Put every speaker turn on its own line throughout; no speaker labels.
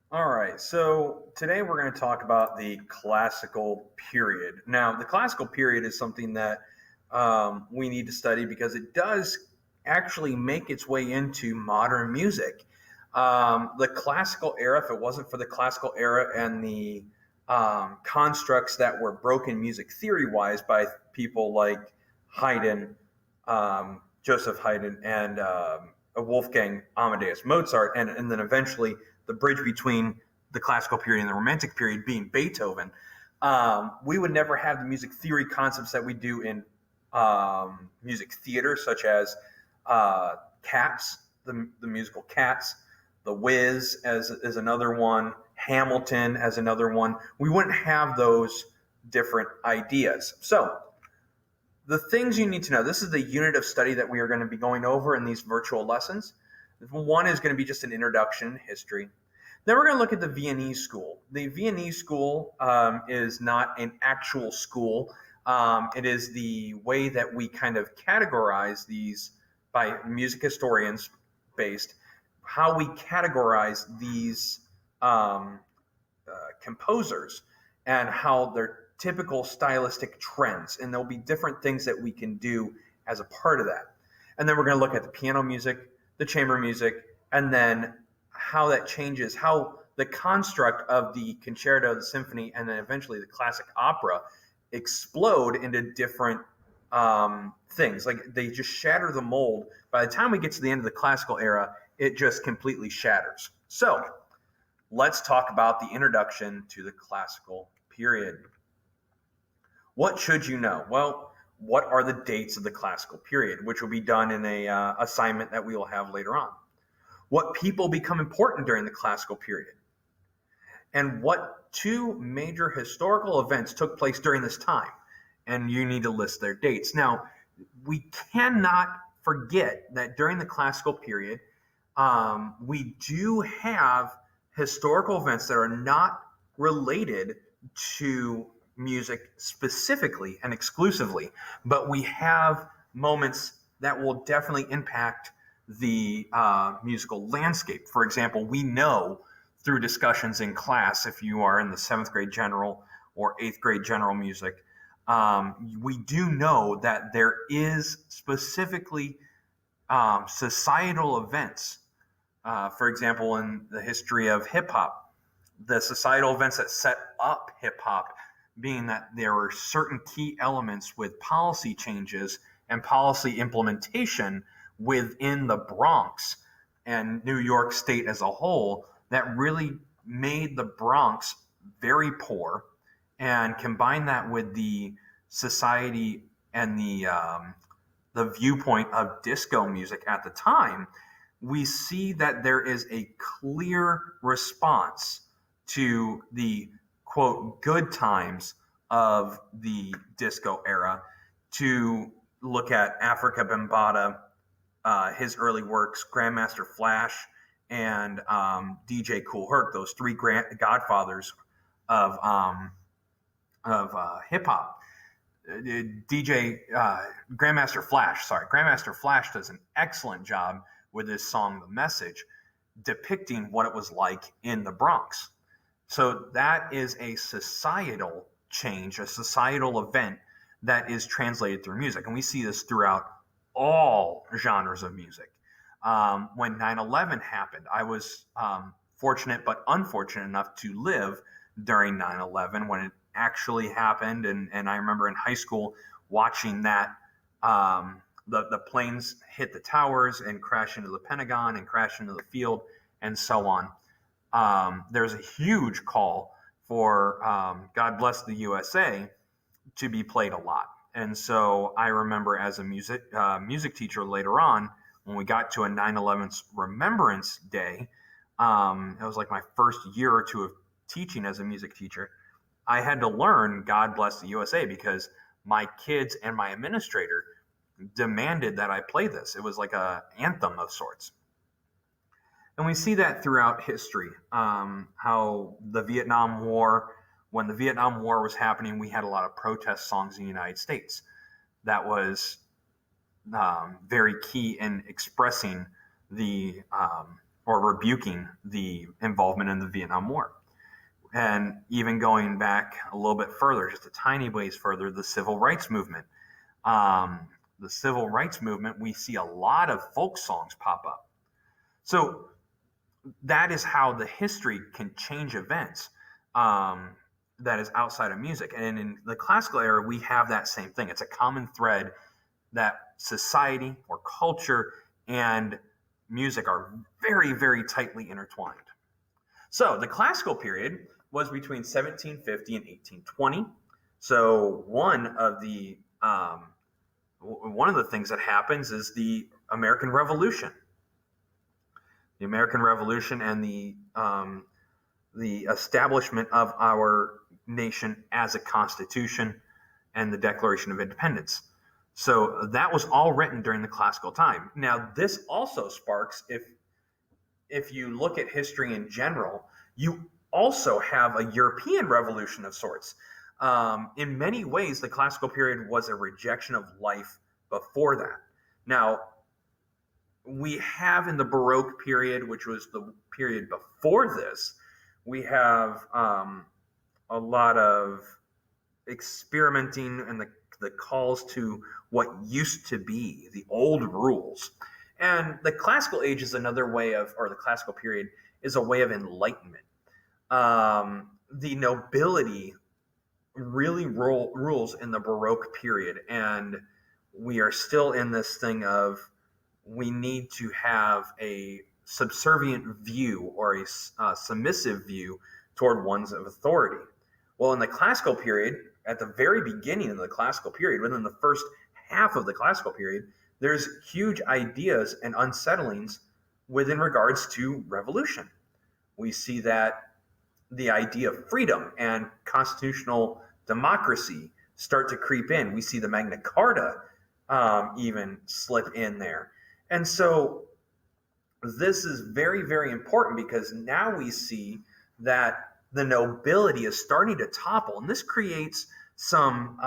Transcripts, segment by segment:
All right, so today we're going to talk about the classical period. Now, the classical period is something that we need to study because it does actually make its way into modern music. The classical era, if it wasn't for the classical era and the constructs that were broken music theory wise by people like Haydn, Joseph Haydn, and Wolfgang Amadeus Mozart, and then eventually the bridge between the classical period and the romantic period being Beethoven, we would never have the music theory concepts that we do in music theater, such as Cats, the musical Cats, The Wiz as another one, Hamilton as another one. We wouldn't have those different ideas. So the things you need to know, this is the unit of study that we are going to be going over in these virtual lessons. One is going to be just an introduction, history. Then we're going to look at the Viennese school. The Viennese school is not an actual school. It is the way that we kind of categorize these by music historians based, how we categorize these composers and how their typical stylistic trends. And there'll be different things that we can do as a part of that. And then we're going to look at the piano music, the chamber music, and then how that changes, how the construct of the concerto, the symphony, and then eventually the classic opera explode into different things. Like they just shatter the mold. By the time we get to the end of the classical era, it just completely shatters. So let's talk about the introduction to the classical period. What should you know? Well, what are the dates of the classical period, which will be done in a assignment that we will have later on? What people become important during the classical period? And what two major historical events took place during this time? And you need to list their dates. Now, we cannot forget that during the classical period, we do have historical events that are not related to music specifically and exclusively, but we have moments that will definitely impact the musical landscape. For example, we know through discussions in class, if you are in the seventh grade general or eighth grade general music, we do know that there is specifically societal events. For example, in the history of hip hop, the societal events that set up hip hop being that there were certain key elements with policy changes and policy implementation within the Bronx and New York State as a whole that really made the Bronx very poor, and combine that with the society and the viewpoint of disco music at the time, we see that there is a clear response to the quote good times of the disco era to look at Africa Bambaataa, his early works, Grandmaster Flash, and DJ Kool Herc, those three godfathers of hip hop. DJ Grandmaster Flash does an excellent job with his song "The Message," depicting what it was like in the Bronx. So that is a societal change, a societal event that is translated through music, and we see this throughout all genres of music. When 9/11 happened, I was fortunate but unfortunate enough to live during 9/11 when it actually happened. And I remember in high school watching that the planes hit the towers and crash into the Pentagon and crash into the field and so on. There's a huge call for God Bless the USA to be played a lot. And so I remember as a music teacher later on, when we got to a 9/11 Remembrance Day, it was like my first year or two of teaching as a music teacher. I had to learn God Bless the USA because my kids and my administrator demanded that I play this. It was like a anthem of sorts. And we see that throughout history, how the Vietnam War, when the Vietnam War was happening, we had a lot of protest songs in the United States. That was very key in expressing the or rebuking the involvement in the Vietnam War. And even going back a little bit further, just a tiny ways further, the civil rights movement. The civil rights movement, we see a lot of folk songs pop up. So that is how the history can change events that is outside of music. And in the classical era, we have that same thing. It's a common thread that society or culture and music are very, very tightly intertwined. So the classical period was between 1750 and 1820. So one of the things that happens is the American Revolution. The American Revolution and the establishment of our nation as a constitution and the Declaration of Independence. So that was all written during the classical time. Now, this also sparks, if you look at history in general, you also have a European revolution of sorts. In many ways, the classical period was a rejection of life before that. Now, we have in the Baroque period, which was the period before this, we have a lot of experimenting and the calls to what used to be, the old rules. And the classical age is another way of, or the classical period is a way of enlightenment. The nobility really rules in the Baroque period, and we are still in this thing of we need to have a subservient view or a submissive view toward ones of authority. Well, in the classical period, at the very beginning of the classical period, within the first half of the classical period, there's huge ideas and unsettlings within regards to revolution. We see that the idea of freedom and constitutional democracy start to creep in. We see the Magna Carta even slip in there. And so this is very, very important because now we see that the nobility is starting to topple. And this creates some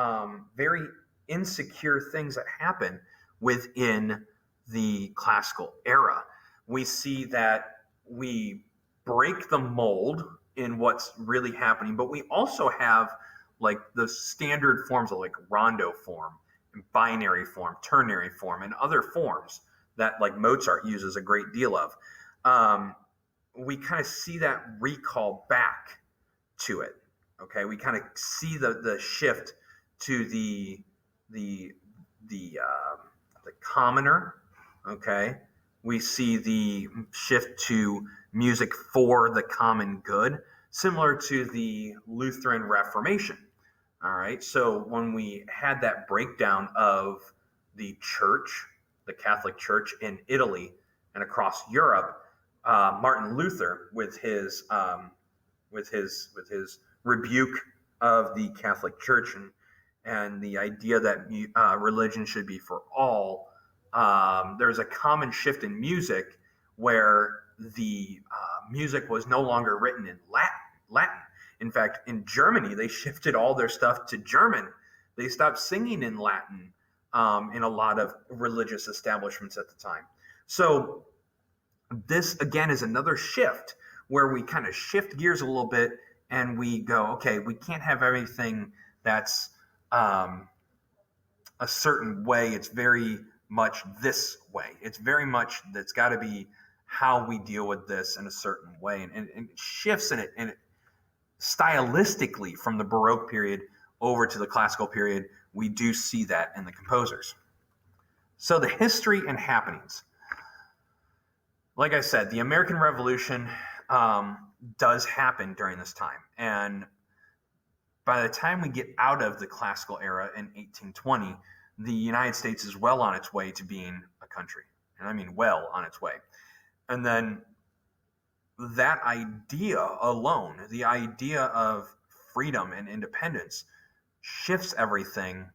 very insecure things that happen within the classical era. We see that we break the mold in what's really happening, but we also have like the standard forms of like rondo form, binary form, ternary form, and other forms that like Mozart uses a great deal of. We kind of see that recall back to it. Okay, we kind of see the shift to the commoner. Okay, we see the shift to music for the common good, similar to the Lutheran Reformation. All right, so when we had that breakdown of the church, the Catholic Church in Italy and across Europe, Martin Luther, with his rebuke of the Catholic Church and the idea that religion should be for all, there's a common shift in music where the music was no longer written in Latin. In fact, in Germany, they shifted all their stuff to German. They stopped singing in Latin in a lot of religious establishments at the time. So this, again, is another shift where we kind of shift gears a little bit and we go, okay, we can't have everything that's a certain way. It's very much this way. It's very much that's got to be how we deal with this in a certain way. And it shifts in it stylistically from the Baroque period over to the classical period. We do see that in the composers. So the history and happenings. Like I said, the American Revolution does happen during this time. And by the time we get out of the classical era in 1820, the United States is well on its way to being a country. And I mean well on its way. And then that idea alone, the idea of freedom and independence, shifts everything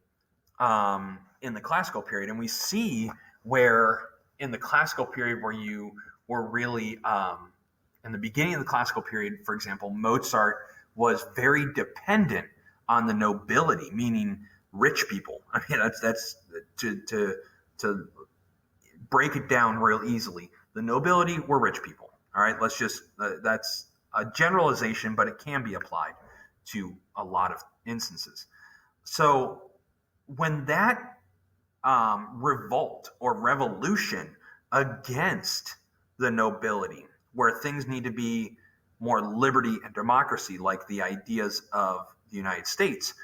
in the classical period. And we see where in the classical period where you were really, in the beginning of the classical period, for example, Mozart was very dependent on the nobility, meaning rich people. I mean, that's to break it down real easily. The nobility were rich people. All right, let's just that's a generalization, but it can be applied to a lot of instances. So when that revolt or revolution against the nobility, where things need to be more liberty and democracy, like the ideas of the United States,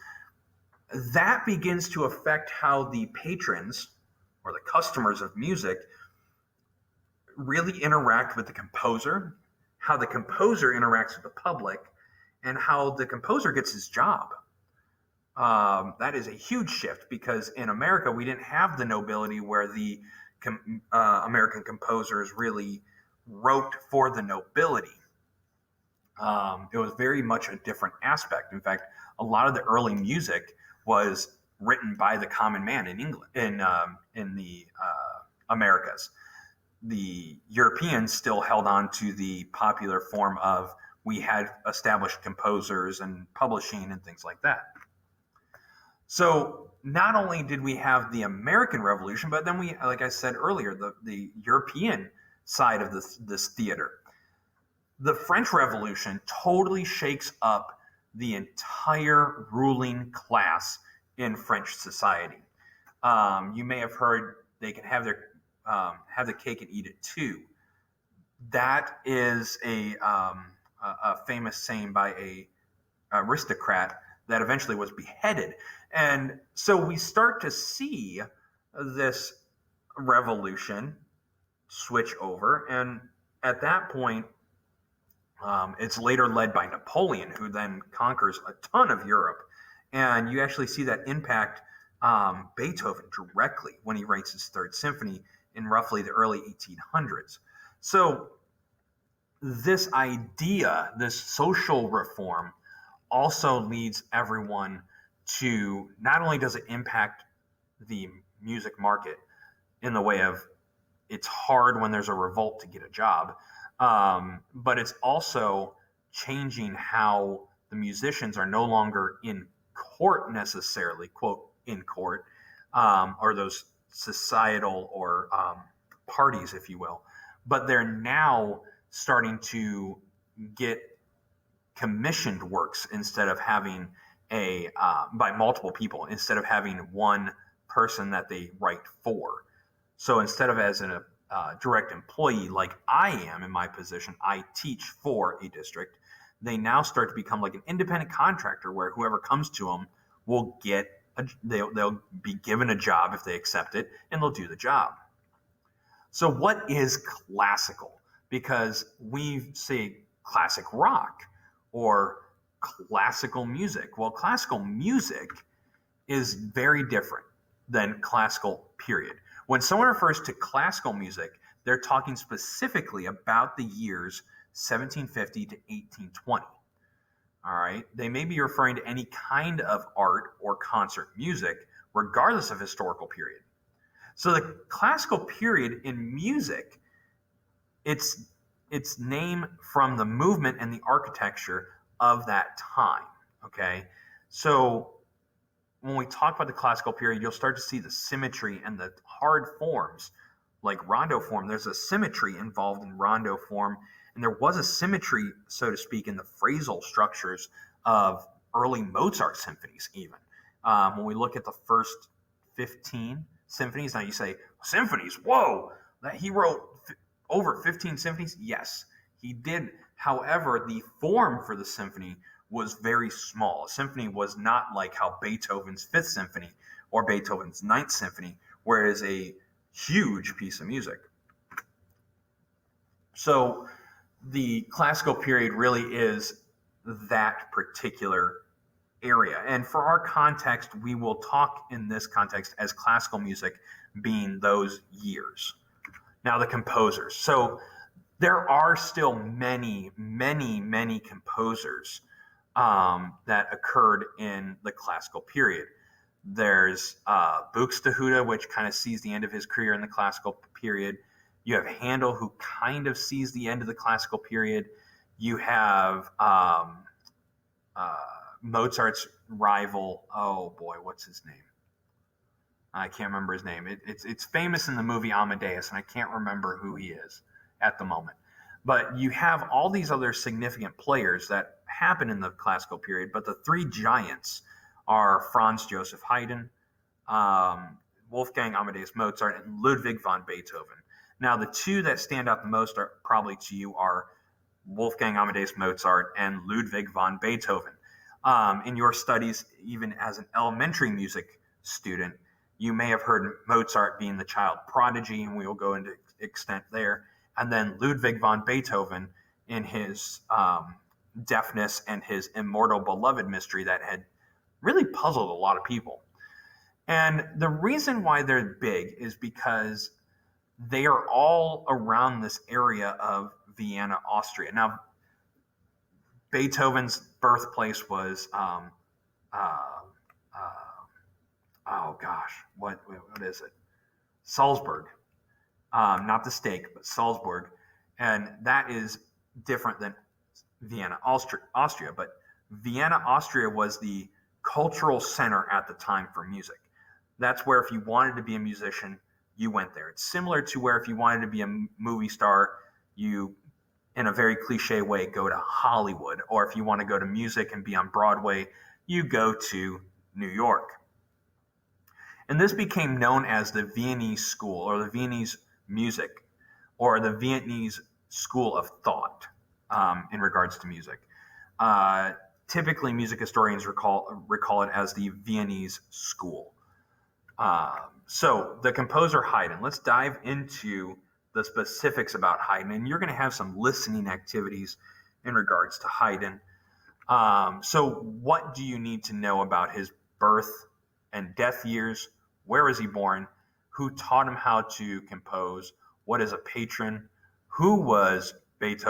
that begins to affect how the patrons or the customers of music really interact with the composer, how the composer interacts with the public, and how the composer gets his job. That is a huge shift because in America we didn't have the nobility where the American composers really wrote for the nobility. It was very much a different aspect. In fact, a lot of the early music was written by the common man in England, in the Americas. The Europeans still held on to the popular form of we had established composers and publishing and things like that. So not only did we have the American Revolution, but then we, like I said earlier, the European side of this theater. The French Revolution totally shakes up the entire ruling class in French society. You may have heard they can have the cake and eat it too. That is a famous saying by a aristocrat that eventually was beheaded. And so we start to see this revolution switch over. And at that point, it's later led by Napoleon, who then conquers a ton of Europe. And you actually see that impact Beethoven directly when he writes his Third Symphony in roughly the early 1800s. So this idea, this social reform, also leads everyone to not only does it impact the music market in the way of it's hard when there's a revolt to get a job, but it's also changing how the musicians are no longer in court necessarily, quote, in court, or those societal or parties, if you will, but they're now starting to get commissioned works instead of having by multiple people, instead of having one person that they write for. So instead of as a direct employee like I am in my position, I teach for a district, they now start to become like an independent contractor where whoever comes to them will they'll be given a job if they accept it, and they'll do the job. So what is classical? Because we say classic rock or classical music. Well, classical music is very different than classical period. When someone refers to classical music, they're talking specifically about the years 1750 to 1820. All right. They may be referring to any kind of art or concert music, regardless of historical period. So the classical period in music, it's named from the movement and the architecture of that time. Okay. So when we talk about the classical period, you'll start to see the symmetry and the hard forms like rondo form. There's a symmetry involved in rondo form, and there was a symmetry, so to speak, in the phrasal structures of early Mozart symphonies even. When we look at the first 15 symphonies, now you say, symphonies, whoa, that he wrote over 15 symphonies? Yes, he did. However, the form for the symphony was very small. A symphony was not like how Beethoven's Fifth Symphony or Beethoven's Ninth Symphony, where it is a huge piece of music. So the classical period really is that particular area. And for our context, we will talk in this context as classical music being those years. Now, the composers. So there are still many, many, many composers that occurred in the classical period. There's Buxtehude, which kind of sees the end of his career in the classical period. You have Handel, who kind of sees the end of the classical period. You have Mozart's rival. Oh boy, what's his name? I can't remember his name. It's famous in the movie Amadeus, and I can't remember who he is at the moment. But you have all these other significant players that happen in the classical period, but the three giants are Franz Joseph Haydn, Wolfgang Amadeus Mozart, and Ludwig van Beethoven. Now, the two that stand out the most are probably to you are Wolfgang Amadeus Mozart and Ludwig van Beethoven. In your studies, even as an elementary music student, you may have heard Mozart being the child prodigy, and we will go into extent there. And then Ludwig van Beethoven in his deafness and his immortal beloved mystery that had really puzzled a lot of people. And the reason why they're big is because they are all around this area of Vienna, Austria. Now, Beethoven's birthplace was, what is it? Salzburg. Not the steak, but Salzburg. And that is different than Vienna, Austria. But Vienna, Austria was the cultural center at the time for music. That's where if you wanted to be a musician, you went there. It's similar to where if you wanted to be a movie star, you, in a very cliche way, go to Hollywood. Or if you want to go to music and be on Broadway, you go to New York. And this became known as the Viennese school, or the Viennese music, or the Viennese school of thought in regards to music. Typically, music historians recall it as the Viennese school. So the composer Haydn, let's dive into the specifics about Haydn, and you're going to have some listening activities in regards to Haydn. So what do you need to know about his birth and death years? Where was he born? Who taught him how to compose? What is a patron? Who was Haydn's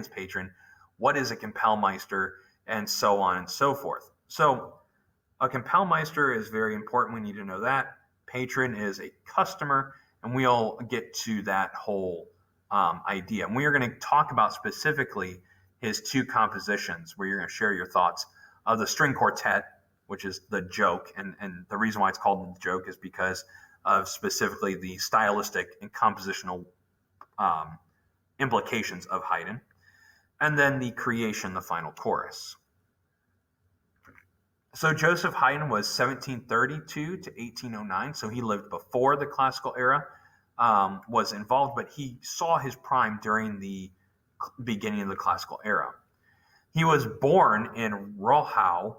patron? What is a Kapellmeister? And so on and so forth. So a Kapellmeister is very important. We need to know that. Patron is a customer, and we'll get to that whole idea. And we are going to talk about specifically his two compositions, where you're going to share your thoughts of the string quartet, which is the joke. And the reason why it's called the joke is because of specifically the stylistic and compositional implications of Haydn. And then the creation, the final chorus. So Joseph Haydn was 1732 to 1809, so he lived before the classical era was involved, but he saw his prime during the beginning of the classical era. He was born in Rohau,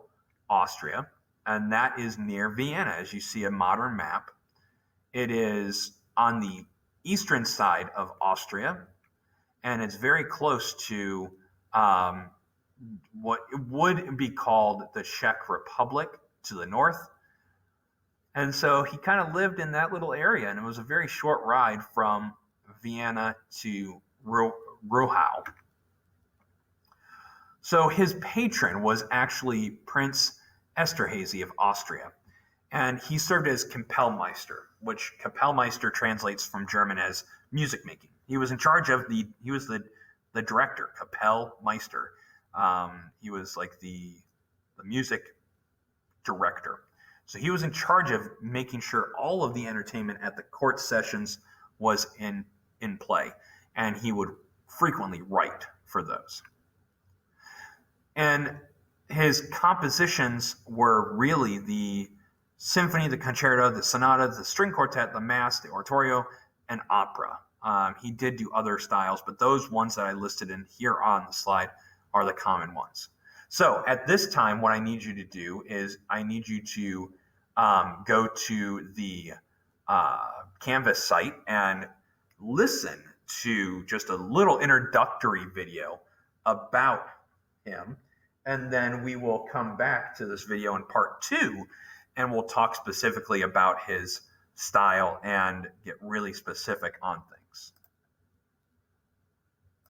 Austria, and that is near Vienna, as you see a modern map. It is on the eastern side of Austria, and it's very close to what would be called the Czech Republic to the north. And so he kind of lived in that little area, and it was a very short ride from Vienna to Rohau. So his patron was actually Prince Esterhazy of Austria, and he served as Kapellmeister, which Kapellmeister translates from German as music making. He was in charge of the director, Kapellmeister. He was like the music director. So he was in charge of making sure all of the entertainment at the court sessions was in play, and he would frequently write for those. And his compositions were really the symphony, the concerto, the sonata, the string quartet, the mass, the oratorio, and opera. He did do other styles, but those ones that I listed in here on the slide are the common ones. So at this time, what I need you to do is I need you to go to the Canvas site and listen to just a little introductory video about him. And then we will come back to this video in part 2, and we'll talk specifically about his style and get really specific on things.